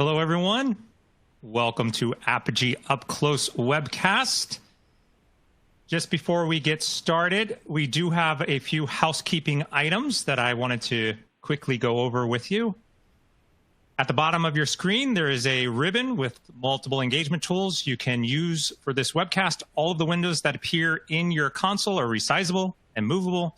Hello, everyone. Welcome to Apogee Up Close webcast. Just before we get started, we do have a few housekeeping items that I wanted to quickly go over with you. At the bottom of your screen, there is a ribbon with multiple engagement tools you can use for this webcast. All of the windows that appear in your console are resizable and movable,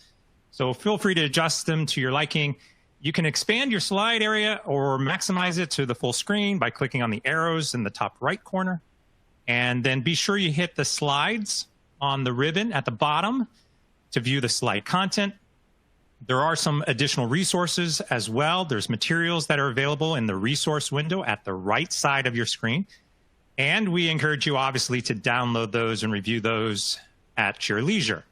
so feel free to adjust them to your liking. You can expand your slide area or maximize it to the full screen by clicking on the arrows in the top right corner. And then be sure you hit the slides on the ribbon at the bottom to view the slide content. There are some additional resources as well. There's materials that are available in the resource window at the right side of your screen. And we encourage you, obviously, to download those and review those at your leisure.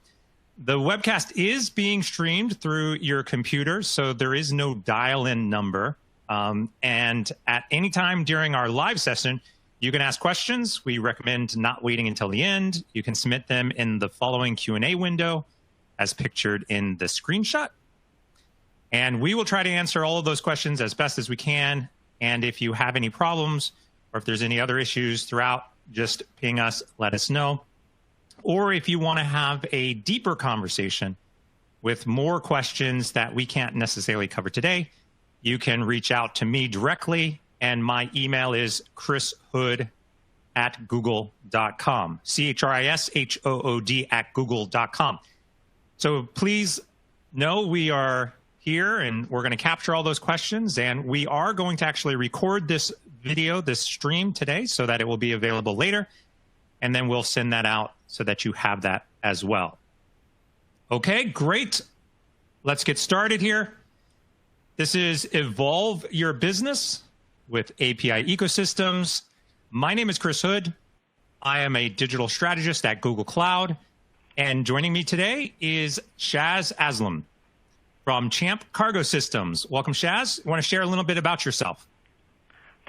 The webcast is being streamed through your computer, so there is no dial-in number. And at any time during our live session, you can ask questions. We recommend not waiting until the end. You can submit them in the following Q&A window as pictured in the screenshot. And we will try to answer all of those questions as best as we can. And if you have any problems or if there's any other issues throughout, just ping us, let us know. Or if you want to have a deeper conversation with more questions that we can't necessarily cover today, you can reach out to me directly. And my email is chrishood@google.com, CHRISHOOD@google.com. So please know we are here and we're going to capture all those questions. And we are going to actually record this video, this stream today, so that it will be available later. And then we'll send that out so that you have that as well. Okay, great. Let's get started here. This is Evolve Your Business with API Ecosystems. My name is Chris Hood. I am a digital strategist at Google Cloud. And joining me today is Shaz Aslam from Champ Cargo Systems. Welcome, Shaz. You want to share a little bit about yourself?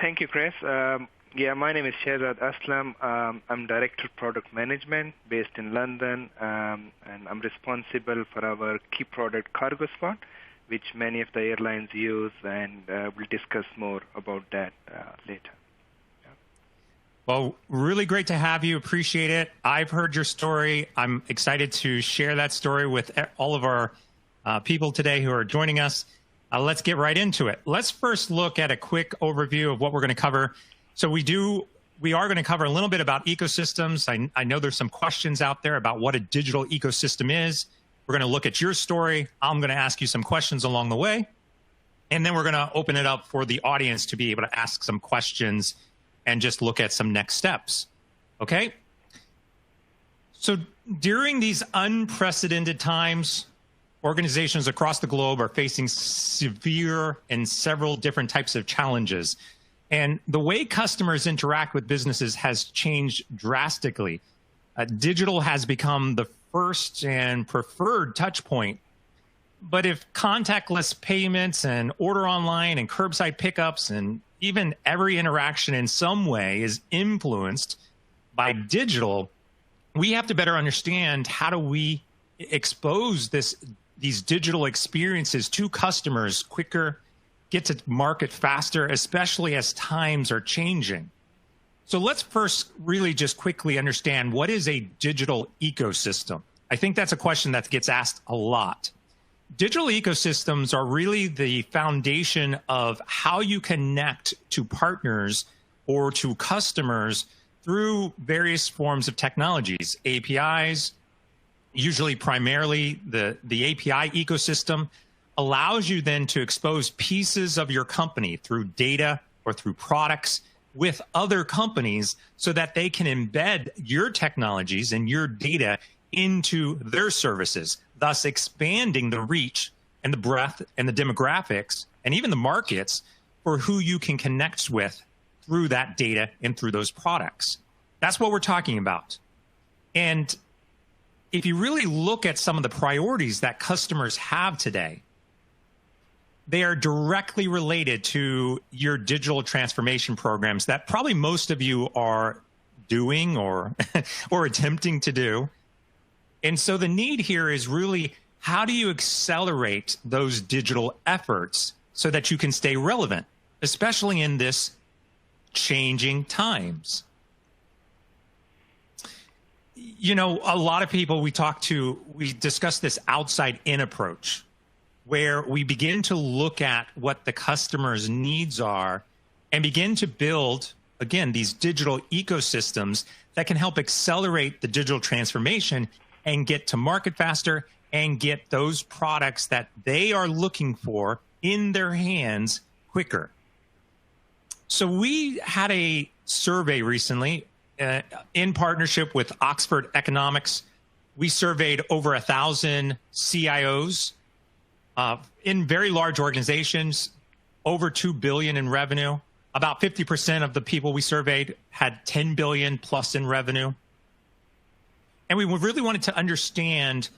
Thank you, Chris. My name is Shahzad Aslam. I'm Director of Product Management based in London, and I'm responsible for our key product CargoSpot, which many of the airlines use, and we'll discuss more about that later. Well, really great to have you. Appreciate it. I've heard your story. I'm excited to share that story with all of our people today who are joining us. Let's get right into it. Let's first look at a quick overview of what we're going to cover. So we are going to cover a little bit about ecosystems. I know there's some questions out there about what a digital ecosystem is. We're going to look at your story. I'm going to ask you some questions along the way. And then we're going to open it up for the audience to be able to ask some questions and just look at some next steps. Okay? So during these unprecedented times, organizations across the globe are facing severe and several different types of challenges. And the way customers interact with businesses has changed drastically. Digital has become the first and preferred touch point. But if contactless payments and order online and curbside pickups and even every interaction in some way is influenced by digital, we have to better understand how do we expose these digital experiences to customers quicker, get to market faster, especially as times are changing. So let's first really just quickly understand, what is a digital ecosystem? I think that's a question that gets asked a lot. Digital ecosystems are really the foundation of how you connect to partners or to customers through various forms of technologies, APIs. Usually primarily the API ecosystem allows you then to expose pieces of your company through data or through products with other companies so that they can embed your technologies and your data into their services, thus expanding the reach and the breadth and the demographics and even the markets for who you can connect with through that data and through those products. That's what we're talking about. And if you really look at some of the priorities that customers have today, they are directly related to your digital transformation programs that probably most of you are doing or attempting to do. And so the need here is really, how do you accelerate those digital efforts so that you can stay relevant, especially in this changing times. You know, a lot of people we talk to, we discuss this outside in approach, where we begin to look at what the customer's needs are and begin to build, again, these digital ecosystems that can help accelerate the digital transformation and get to market faster and get those products that they are looking for in their hands quicker. So we had a survey recently in partnership with Oxford Economics. We surveyed over 1,000 CIOs in very large organizations, over $2 billion in revenue. About 50% of the people we surveyed had 10 billion plus in revenue. And we really wanted to understand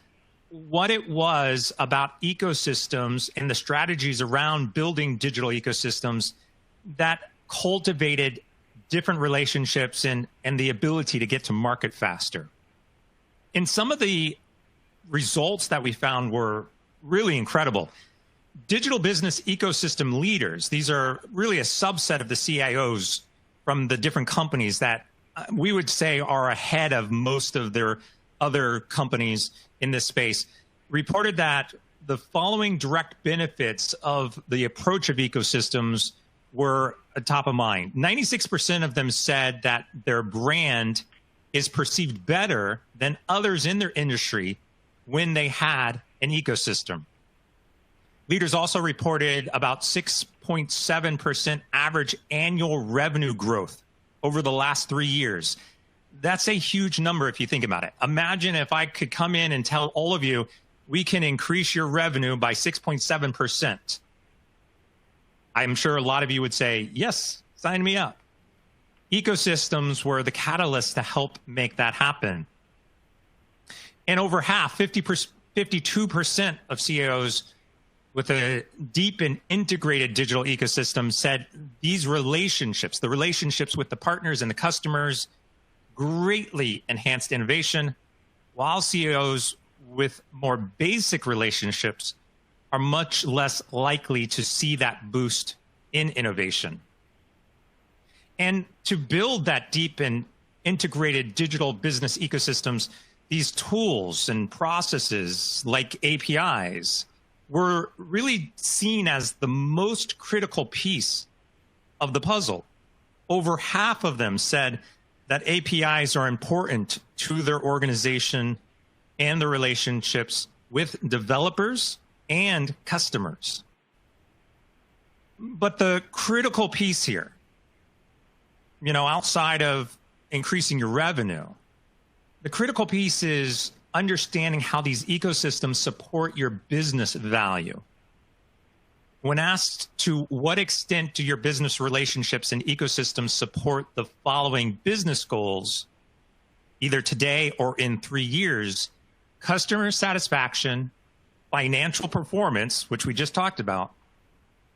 what it was about ecosystems and the strategies around building digital ecosystems that cultivated different relationships and the ability to get to market faster. And some of the results that we found were really incredible. Digital business ecosystem leaders, these are really a subset of the CIOs from the different companies that we would say are ahead of most of their other companies in this space, reported that the following direct benefits of the approach of ecosystems were top of mind. 96% of them said that their brand is perceived better than others in their industry when they had an ecosystem. Leaders also reported about 6.7% average annual revenue growth over the last 3 years. That's a huge number if you think about it. Imagine if I could come in and tell all of you, we can increase your revenue by 6.7%. I'm sure a lot of you would say, yes, sign me up. Ecosystems were the catalyst to help make that happen. And over half, 52% of CEOs with a deep and integrated digital ecosystem said these relationships, the relationships with the partners and the customers, greatly enhanced innovation, while CEOs with more basic relationships are much less likely to see that boost in innovation. And to build that deep and integrated digital business ecosystems, these tools and processes like APIs were really seen as the most critical piece of the puzzle. Over half of them said that APIs are important to their organization and the relationships with developers and customers. But the critical piece here, you know, outside of increasing your revenue, the critical piece is understanding how these ecosystems support your business value. When asked to what extent do your business relationships and ecosystems support the following business goals, either today or in 3 years, customer satisfaction, financial performance, which we just talked about,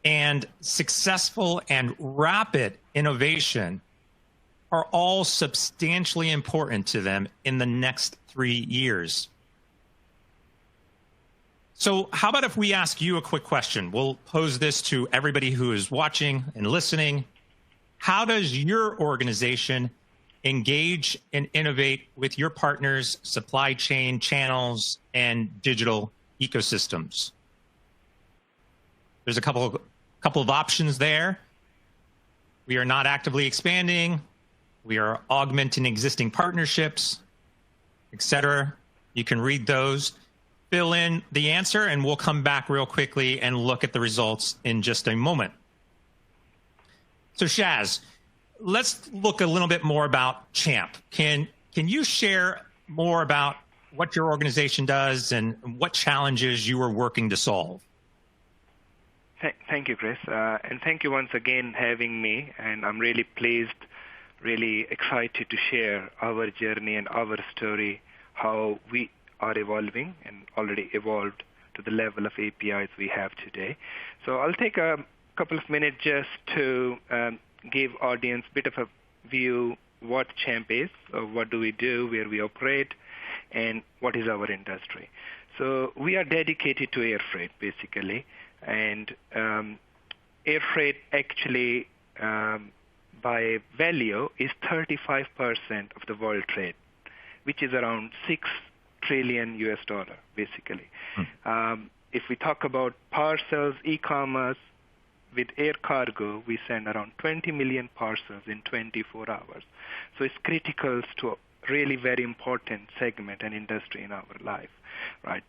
and successful and rapid innovation are all substantially important to them in the next 3 years. So how about if we ask you a quick question? We'll pose this to everybody who is watching and listening. How does your organization engage and innovate with your partners, supply chain channels, and digital ecosystems? There's a couple of options there. We are not actively expanding. We are augmenting existing partnerships, etc. You can read those, fill in the answer, and we'll come back real quickly and look at the results in just a moment. So Shaz, let's look a little bit more about Champ. Can you share more about what your organization does and what challenges you are working to solve? Thank you, Chris. And thank you once again having me. And I'm really pleased, really excited to share our journey and our story, how we are evolving and already evolved to the level of APIs we have today. So I'll take a couple of minutes just to give audience a bit of a view what Champ is, what do we do, where we operate, and what is our industry. So we are dedicated to air freight, basically. And air freight actually by value is 35% of the world trade, which is around $6 trillion, basically. If we talk about parcels, e-commerce, with air cargo, we send around 20 million parcels in 24 hours. So it's critical to a really very important segment and industry in our life, right?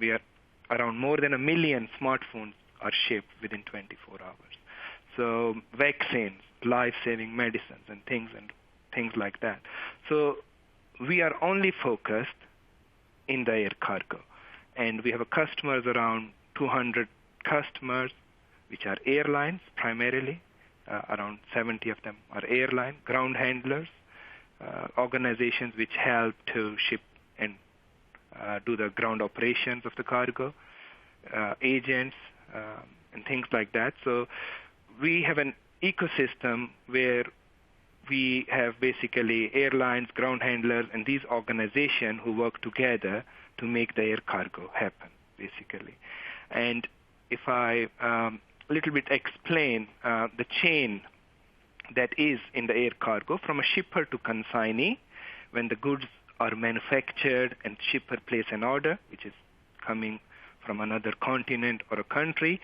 We are around more than 1 million smartphones are shipped within 24 hours. So vaccines, life-saving medicines, and things like that. So we are only focused in the air cargo, and we have customers around 200 customers, which are airlines primarily. Around 70 of them are airline, ground handlers, organizations which help to ship and do the ground operations of the cargo, agents, and things like that. So we have an ecosystem where we have basically airlines, ground handlers, and these organizations who work together to make the air cargo happen, basically. And if I a little bit explain the chain that is in the air cargo from a shipper to consignee, when the goods are manufactured and shipper place an order, which is coming from another continent or a country,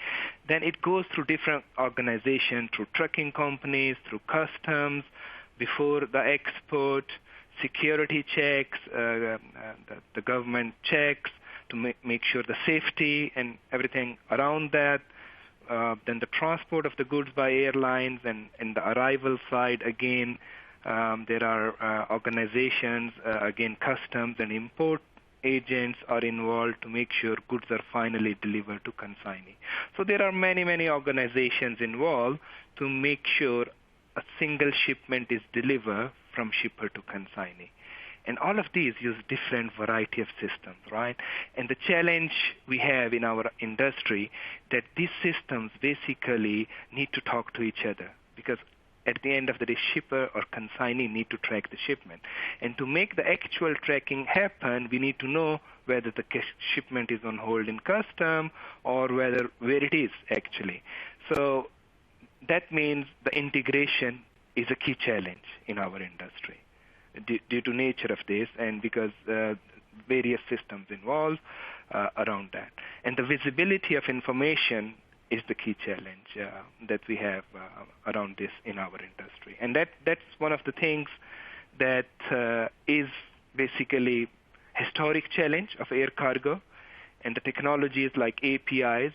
then it goes through different organizations, through trucking companies, through customs, before the export, security checks, the government checks to make sure the safety and everything around that. Then the transport of the goods by airlines, and the arrival side, again, there are organizations, again, customs and import agents are involved to make sure goods are finally delivered to consignee. So there are many, many organizations involved to make sure a single shipment is delivered from shipper to consignee. And all of these use different variety of systems, right? And the challenge we have in our industry that these systems basically need to talk to each other, because at the end of the day, shipper or consignee need to track the shipment. And to make the actual tracking happen, we need to know whether the shipment is on hold in custom or where it is actually. So that means the integration is a key challenge in our industry due to nature of this, and because various systems involved around that. And the visibility of information is the key challenge that we have around this in our industry. And that's one of the things that is basically historic challenge of air cargo. And the technologies like APIs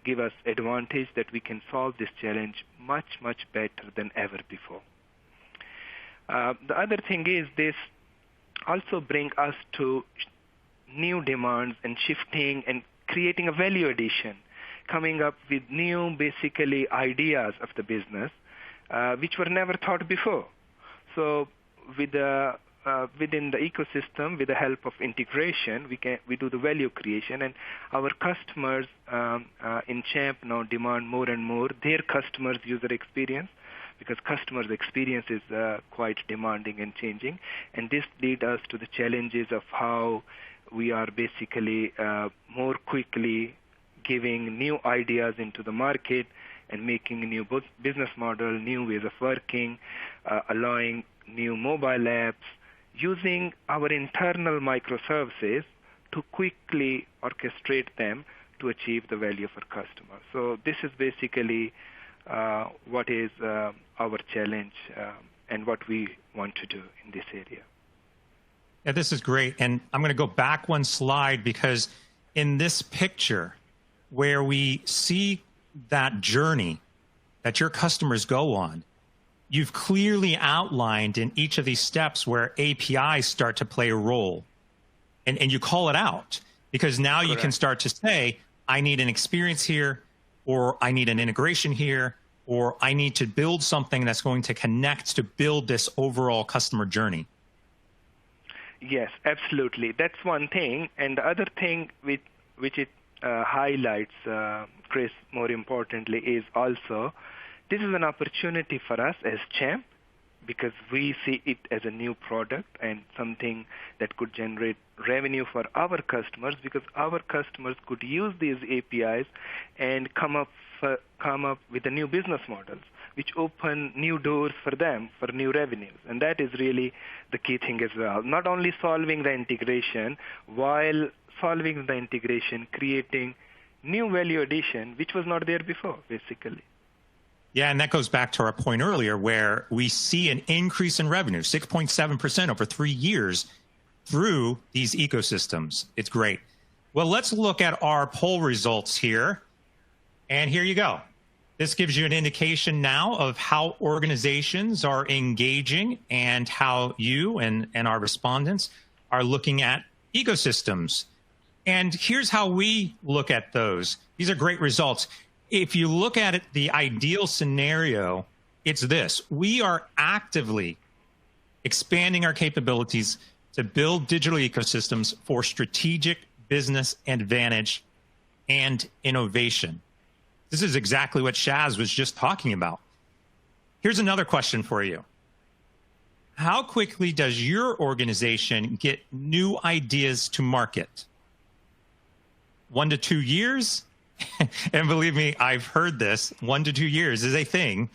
give us advantage that we can solve this challenge much, much better than ever before. The other thing is this also brings us to new demands and shifting and creating a value addition, coming up with new basically ideas of the business which were never thought before. So with within the ecosystem, with the help of integration, we do the value creation, and our customers in Champ now demand more and more their customers' user experience, because customers' experience is quite demanding and changing. And this leads us to the challenges of how we are basically more quickly giving new ideas into the market and making a new business model, new ways of working, allowing new mobile apps, using our internal microservices to quickly orchestrate them to achieve the value for customers. So this is basically what is our challenge and what we want to do in this area. Yeah, this is great. And I'm going to go back one slide, because in this picture where we see that journey that your customers go on, you've clearly outlined in each of these steps where APIs start to play a role. And you call it out, because now Correct. You can start to say, I need an experience here, or I need an integration here, or I need to build something that's going to connect to build this overall customer journey. Yes, absolutely. That's one thing. And the other thing which it highlights, Chris, more importantly, is also this is an opportunity for us as Champ because we see it as a new product and something that could generate revenue for our customers, because our customers could use these APIs and come up with the new business models, which open new doors for them for new revenues. And that is really the key thing as well. Not only solving the integration, while solving the integration, creating new value addition, which was not there before, basically. Yeah, and that goes back to our point earlier where we see an increase in revenue, 6.7% over 3 years through these ecosystems. It's great. Well, let's look at our poll results here. And here you go. This gives you an indication now of how organizations are engaging and how you and our respondents are looking at ecosystems. And here's how we look at those. These are great results. If you look at it, the ideal scenario, it's this. We are actively expanding our capabilities to build digital ecosystems for strategic business advantage and innovation. This is exactly what Shaz was just talking about. Here's another question for you. How quickly does your organization get new ideas to market? 1 to 2 years? And believe me, I've heard this. 1 to 2 years is a thing.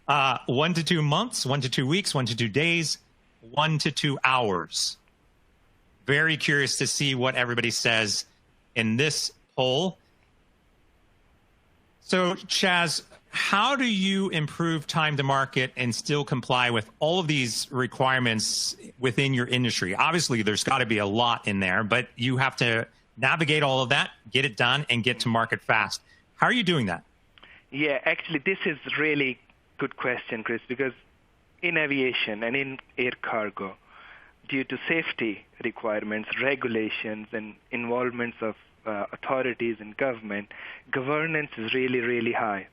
1 to 2 months, 1 to 2 weeks, 1 to 2 days, 1 to 2 hours. Very curious to see what everybody says in this poll. So, Shaz, how do you improve time to market and still comply with all of these requirements within your industry? Obviously, there's got to be a lot in there, but you have to navigate all of that, get it done, and get to market fast. How are you doing that? Yeah, actually, this is really good question, Chris, because in aviation and in air cargo, due to safety requirements, regulations, and involvements of authorities and governance is really, really high.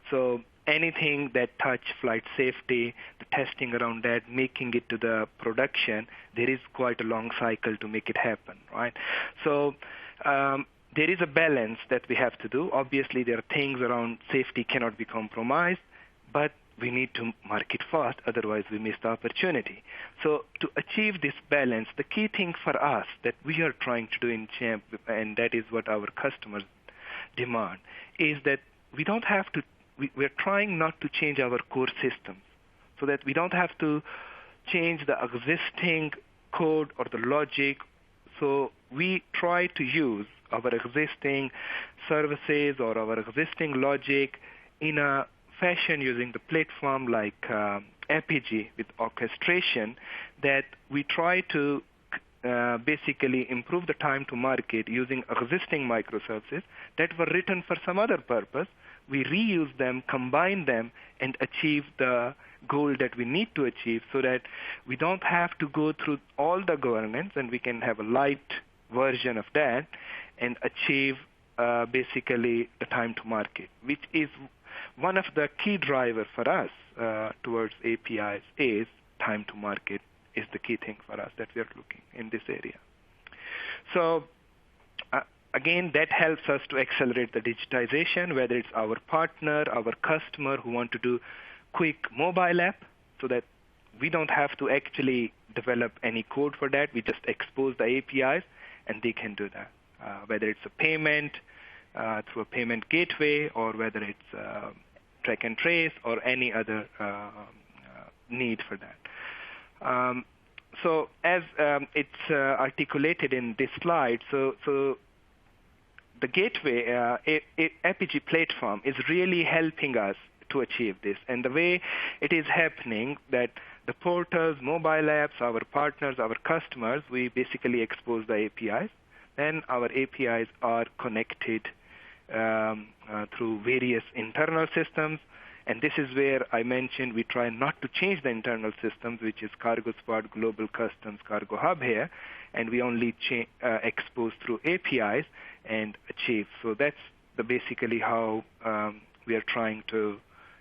So anything that touch flight safety, the testing around that, making it to the production, there is quite a long cycle to make it happen, right? So there is a balance that we have to do. Obviously, there are things around safety cannot be compromised, but we need to market fast, otherwise we miss the opportunity. So to achieve this balance, the key thing for us that we are trying to do in Jampp, and that is what our customers demand, is that we don't have to, we're trying not to change our core systems, so that we don't have to change the existing code or the logic. So we try to use our existing services or our existing logic in a fashion using the platform like Apigee with orchestration, that we try to basically improve the time to market using existing microservices that were written for some other purpose. We reuse them, combine them, and achieve the goal that we need to achieve, so that we don't have to go through all the governance, and we can have a light version of that and achieve basically the time to market, which is one of the key drivers for us towards APIs. Is time to market is the key thing for us that we are looking in this area. So again, that helps us to accelerate the digitization, whether it's our partner, our customer who want to do quick mobile app, so that we don't have to actually develop any code for that. We just expose the APIs and they can do that, whether it's a payment through a payment gateway, or whether it's track and trace or any other need for that. So as it's articulated in this slide, so the gateway Apigee platform is really helping us to achieve this. And the way it is happening, that the portals, mobile apps, our partners, our customers, we basically expose the APIs. Then our APIs are connected through various internal systems. And this is where I mentioned we try not to change the internal systems, which is CargoSpot, Global Customs, Cargo Hub here, and we only expose through APIs and achieve. So that's basically how we are trying to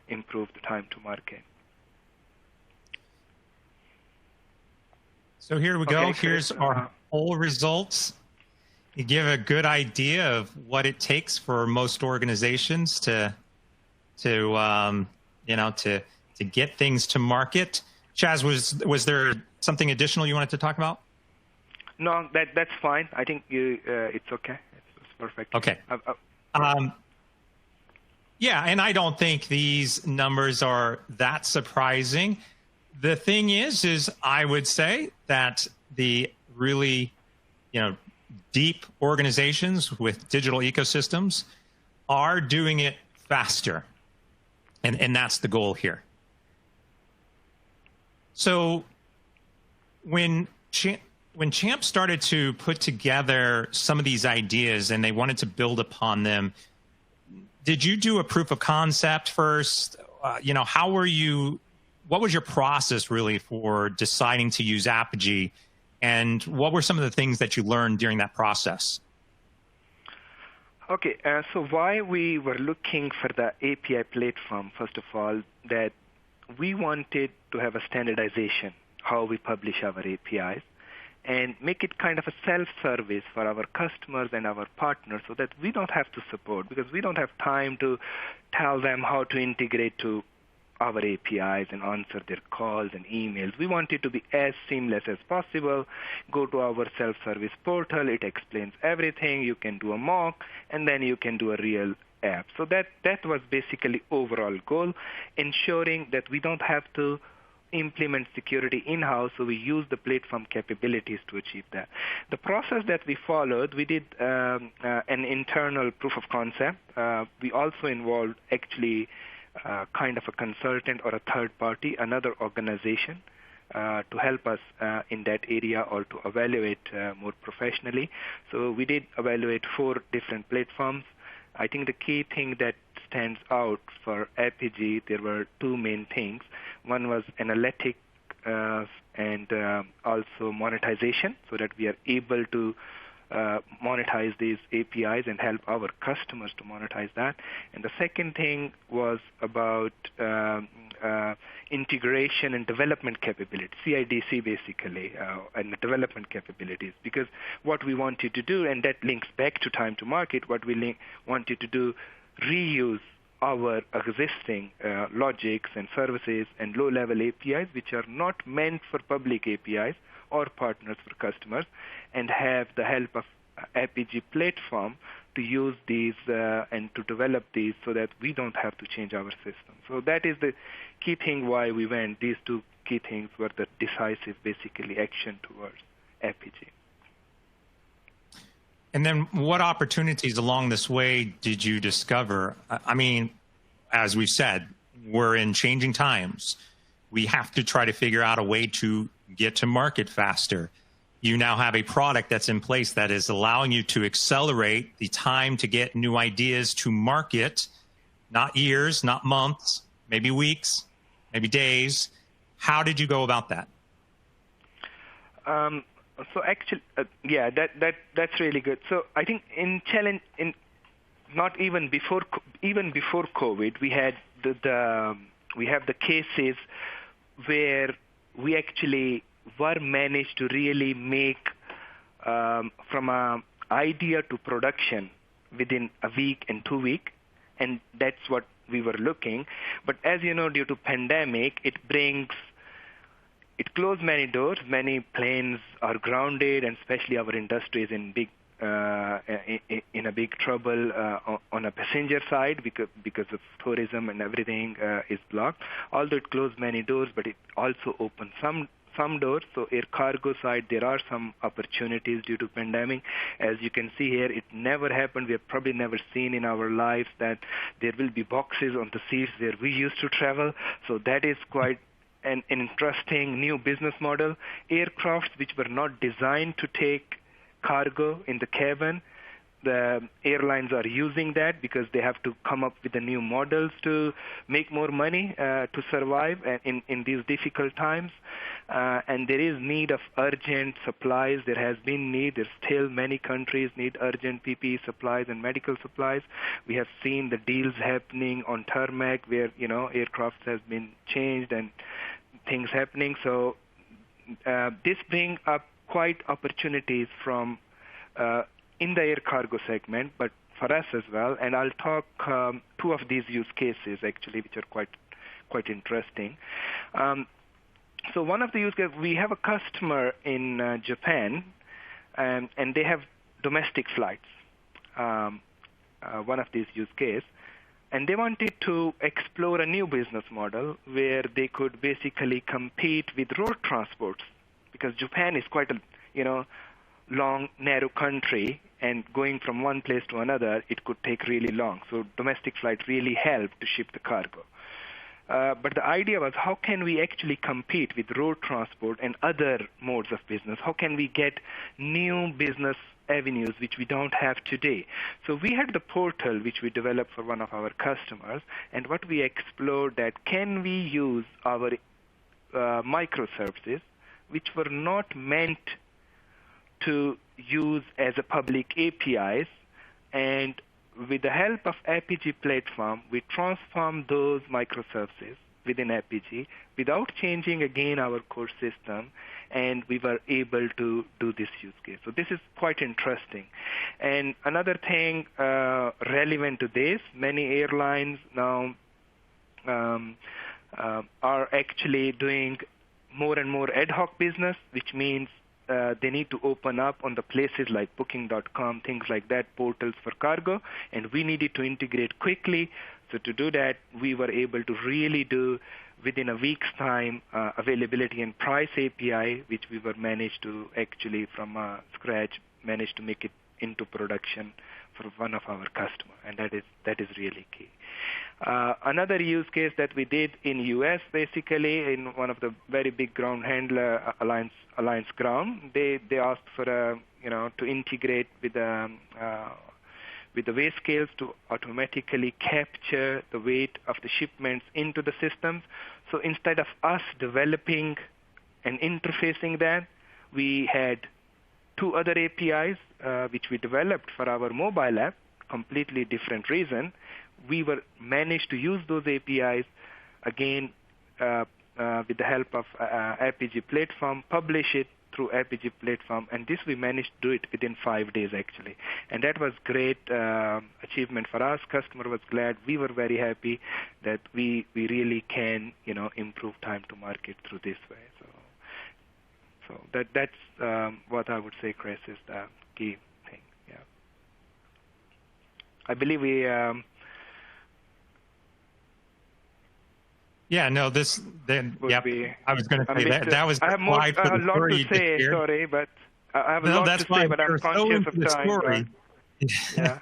improve the time to market. So here we go. Okay, here's our poll results. You give a good idea of what it takes for most organizations to get things to market. Chaz, was there something additional you wanted to talk about? No, that's fine. I think it's okay. It's perfect. Okay. Yeah, and I don't think these numbers are that surprising. The thing is I would say that the really, deep organizations with digital ecosystems are doing it faster. And that's the goal here. So when Champ started to put together some of these ideas and they wanted to build upon them, did you do a proof of concept first? What was your process really for deciding to use Apigee? And what were some of the things that you learned during that process? Okay, so why we were looking for the API platform, first of all, that we wanted to have a standardization, how we publish our APIs, and make it kind of a self-service for our customers and our partners so that we don't have to support, because we don't have time to tell them how to integrate to our APIs and answer their calls and emails. We want it to be as seamless as possible. Go to our self-service portal. It explains everything. You can do a mock, and then you can do a real app. So that was basically overall goal, ensuring that we don't have to implement security in-house, so we use the platform capabilities to achieve that. The process that we followed, we did an internal proof of concept. We also involved actually kind of a consultant or a third party, another organization, to help us in that area or to evaluate more professionally. So we did evaluate 4 different platforms. I think the key thing that stands out for Apigee, there were 2 main things. One was analytic and also monetization, so that we are able to monetize these APIs and help our customers to monetize that. And the second thing was about integration and development capability, CI/CD basically, and the development capabilities. Because what we wanted to do, and that links back to time to market, what we wanted to do, reuse our existing logics and services and low-level APIs, which are not meant for public APIs or partners for customers, and have the help of Apigee platform to use these and to develop these so that we don't have to change our system. So that is the key thing why we went. These 2 key things were the decisive, basically, action towards Apigee. And then what opportunities along this way did you discover? I mean, as we've said, we're in changing times. We have to try to figure out a way to get to market faster. You now have a product that's in place that is allowing you to accelerate the time to get new ideas to market, not years, not months, maybe weeks, maybe days. How did you go about that? So actually, that's really good. So I think not even before COVID, we had we have the cases where we actually were managed to really make from an idea to production within a week and 2 weeks, and that's what we were looking. But as you know, due to pandemic, it closed many doors. Many planes are grounded, and especially our industry is in a big trouble on a passenger side because of tourism and everything is blocked. Although it closed many doors, but it also opened some doors. So air cargo side, there are some opportunities due to pandemic. As you can see here, it never happened. We have probably never seen in our lives that there will be boxes on the seats where we used to travel. So that is quite an interesting new business model. Aircrafts which were not designed to take cargo in the cabin, the airlines are using that because they have to come up with the new models to make more money to survive in these difficult times. And there is need of urgent supplies. There has been need. There's still many countries need urgent PPE supplies and medical supplies. We have seen the deals happening on tarmac where, aircraft has been changed and things happening. So this brings up quite opportunities from in the air cargo segment, but for us as well. And I'll talk 2 of these use cases actually, which are quite interesting. So one of the use cases, we have a customer in Japan, and they have domestic flights, one of these use cases. And they wanted to explore a new business model where they could basically compete with road transports, because Japan is quite a long, narrow country, and going from one place to another, it could take really long. So domestic flight really helped to ship the cargo. But the idea was, how can we actually compete with road transport and other modes of business? How can we get new business avenues which we don't have today? So we had the portal which we developed for one of our customers, and what we explored that, can we use our microservices which were not meant to use as a public APIs, and with the help of Apigee platform, we transform those microservices within Apigee without changing again our core system, and we were able to do this use case. So this is quite interesting. And another thing relevant to this, many airlines now are actually doing more and more ad hoc business, which means they need to open up on the places like Booking.com, things like that, portals for cargo, and we needed to integrate quickly. So to do that, we were able to really do, within a week's time, availability and price API, which we were managed to actually from scratch, managed to make it into production for one of our customers, and that is really key. Another use case that we did in US, basically in one of the very big ground handler, Alliance Ground, they asked for to integrate with the weigh scales to automatically capture the weight of the shipments into the systems. So instead of us developing and interfacing that, we had two other APIs which we developed for our mobile app, completely different reason. We were managed to use those APIs again with the help of Apigee platform, publish it through Apigee platform, and this we managed to do it within 5 days actually. And that was great achievement for us. Customer was glad. We were very happy that we really can improve time to market through this way. So that's what I would say, Chris, is the key thing. Yeah, I believe we. Yeah, no, this, then, yep, I was going to say that was I have a lot to say, sorry, but I have a lot to say, but I'm conscious of time. Yeah.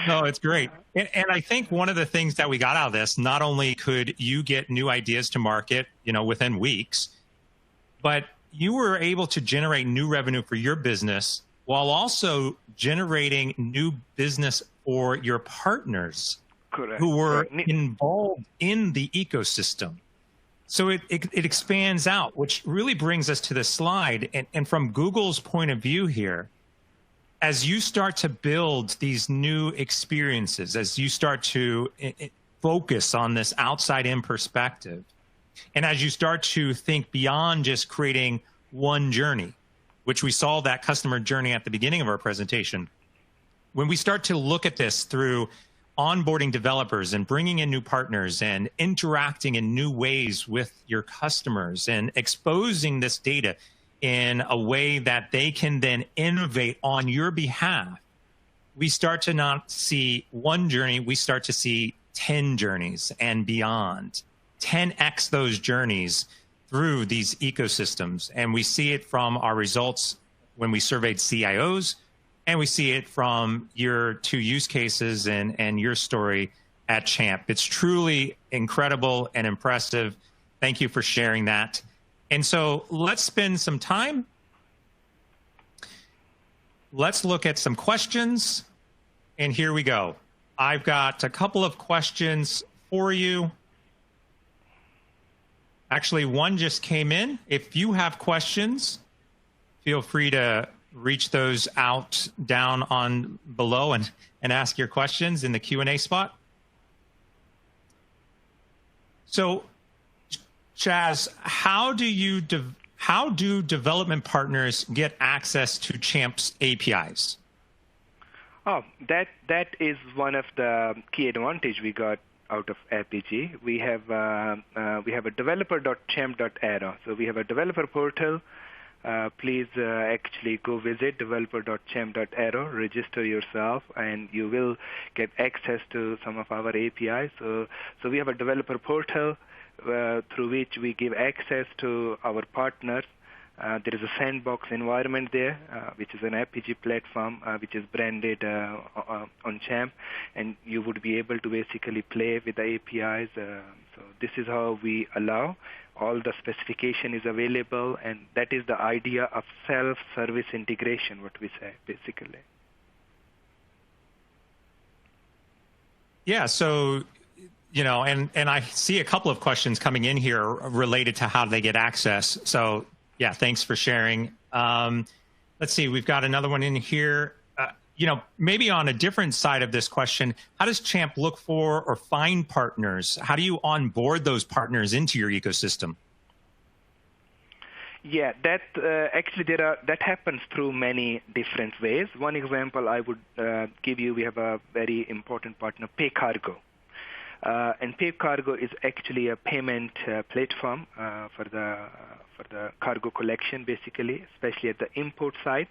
No, it's great. And I think one of the things that we got out of this, not only could you get new ideas to market, within weeks, but you were able to generate new revenue for your business while also generating new business for your partners. Correct. Who were involved in the ecosystem. So it expands out, which really brings us to the slide. And from Google's point of view here, as you start to build these new experiences, as you start to focus on this outside-in perspective, and as you start to think beyond just creating one journey, which we saw that customer journey at the beginning of our presentation, when we start to look at this through onboarding developers and bringing in new partners and interacting in new ways with your customers and exposing this data in a way that they can then innovate on your behalf, we start to not see one journey, we start to see 10 journeys and beyond, 10x those journeys through these ecosystems. And we see it from our results when we surveyed CIOs, and we see it from your two use cases and your story at Champ. It's truly incredible and impressive. Thank you for sharing that. And so let's spend some time. Let's look at some questions. And here we go. I've got a couple of questions for you. Actually, one just came in. If you have questions, feel free to reach those out down on below and ask your questions in the Q&A spot. So, Chaz, how do development partners get access to Champ's APIs? Oh, that is one of the key advantage we got out of Apigee. We have a developer.champ.aero. So we have a developer portal. Please actually go visit developer.champ.aero, register yourself, and you will get access to some of our APIs. So we have a developer portal through which we give access to our partners. There is a sandbox environment there, which is an Apigee platform, which is branded on Champ, and you would be able to basically play with the APIs. So this is how we allow. All the specification is available, and that is the idea of self-service integration, what we say, basically. Yeah, so, and I see a couple of questions coming in here related to how they get access. So, yeah, thanks for sharing. Let's see, we've got another one in here. Maybe on a different side of this question, how does Champ look for or find partners? How do you onboard those partners into your ecosystem? Yeah, that that happens through many different ways. One example I would give you, we have a very important partner, PayCargo. And PayCargo is actually a payment platform for the cargo collection, basically, especially at the import side.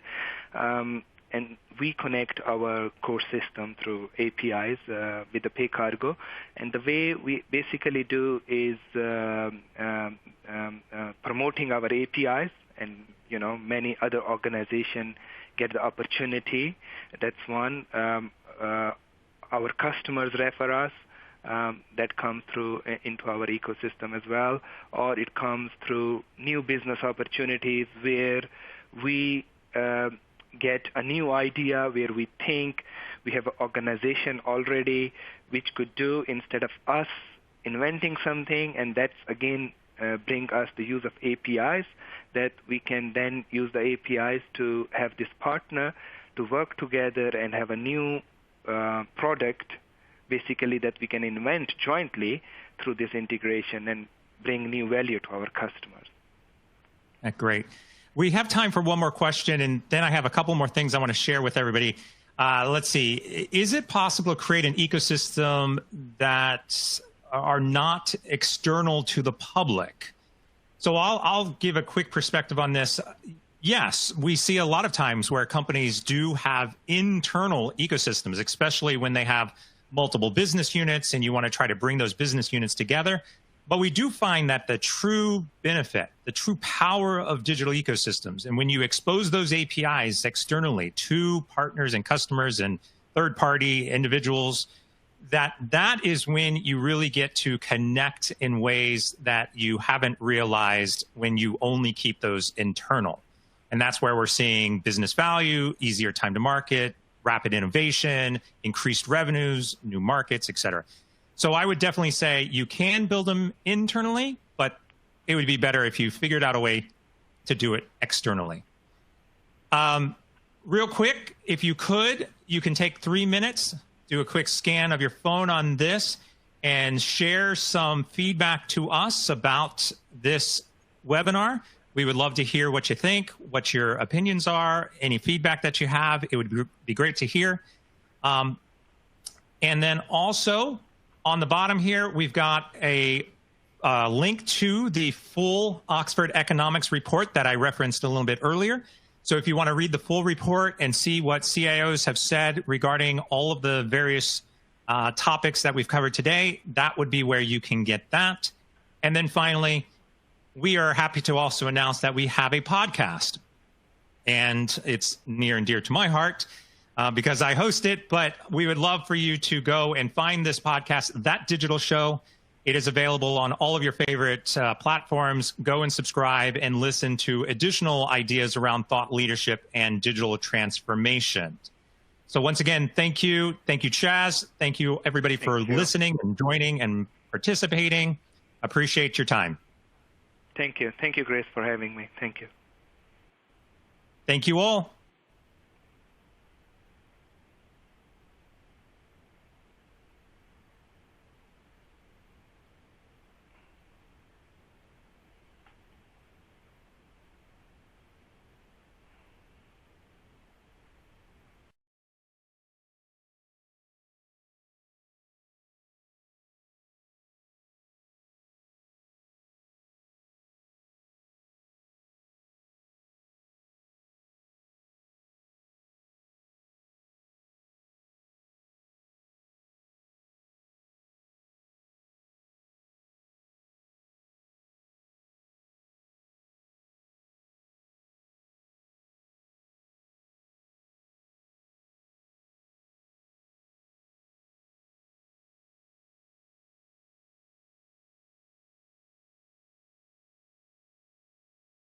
And we connect our core system through APIs with the PayCargo. And the way we basically do is promoting our APIs, and many other organizations get the opportunity. That's one. Our customers refer us. That comes through into our ecosystem as well, or it comes through new business opportunities where we get a new idea, where we think we have an organization already which could do, instead of us inventing something, and that's again bring us the use of APIs, that we can then use the APIs to have this partner to work together and have a new product, basically, that we can invent jointly through this integration and bring new value to our customers. Great. We have time for one more question, and then I have a couple more things I want to share with everybody. Let's see. Is it possible to create an ecosystem that are not external to the public? So I'll give a quick perspective on this. Yes, we see a lot of times where companies do have internal ecosystems, especially when they have multiple business units and you want to try to bring those business units together. But we do find that the true benefit, the true power of digital ecosystems, and when you expose those APIs externally to partners and customers and third-party individuals, that is when you really get to connect in ways that you haven't realized when you only keep those internal. And that's where we're seeing business value, easier time to market, rapid innovation, increased revenues, new markets, et cetera. So I would definitely say you can build them internally, but it would be better if you figured out a way to do it externally. Real quick, if you could, you can take 3 minutes, do a quick scan of your phone on this, and share some feedback to us about this webinar. We would love to hear what you think, what your opinions are, any feedback that you have. It would be great to hear. And then also, on the bottom here, we've got a link to the full Oxford Economics report that I referenced a little bit earlier. So if you want to read the full report and see what CIOs have said regarding all of the various topics that we've covered today, that would be where you can get that. And then finally, we are happy to also announce that we have a podcast. And it's near and dear to my heart because I host it, but we would love for you to go and find this podcast, That Digital Show. It is available on all of your favorite platforms. Go and subscribe and listen to additional ideas around thought leadership and digital transformation. So once again, thank you. Thank you, Chaz. Thank you, everybody, for listening and joining and participating. Appreciate your time. Thank you. Thank you, Grace, for having me. Thank you. Thank you all.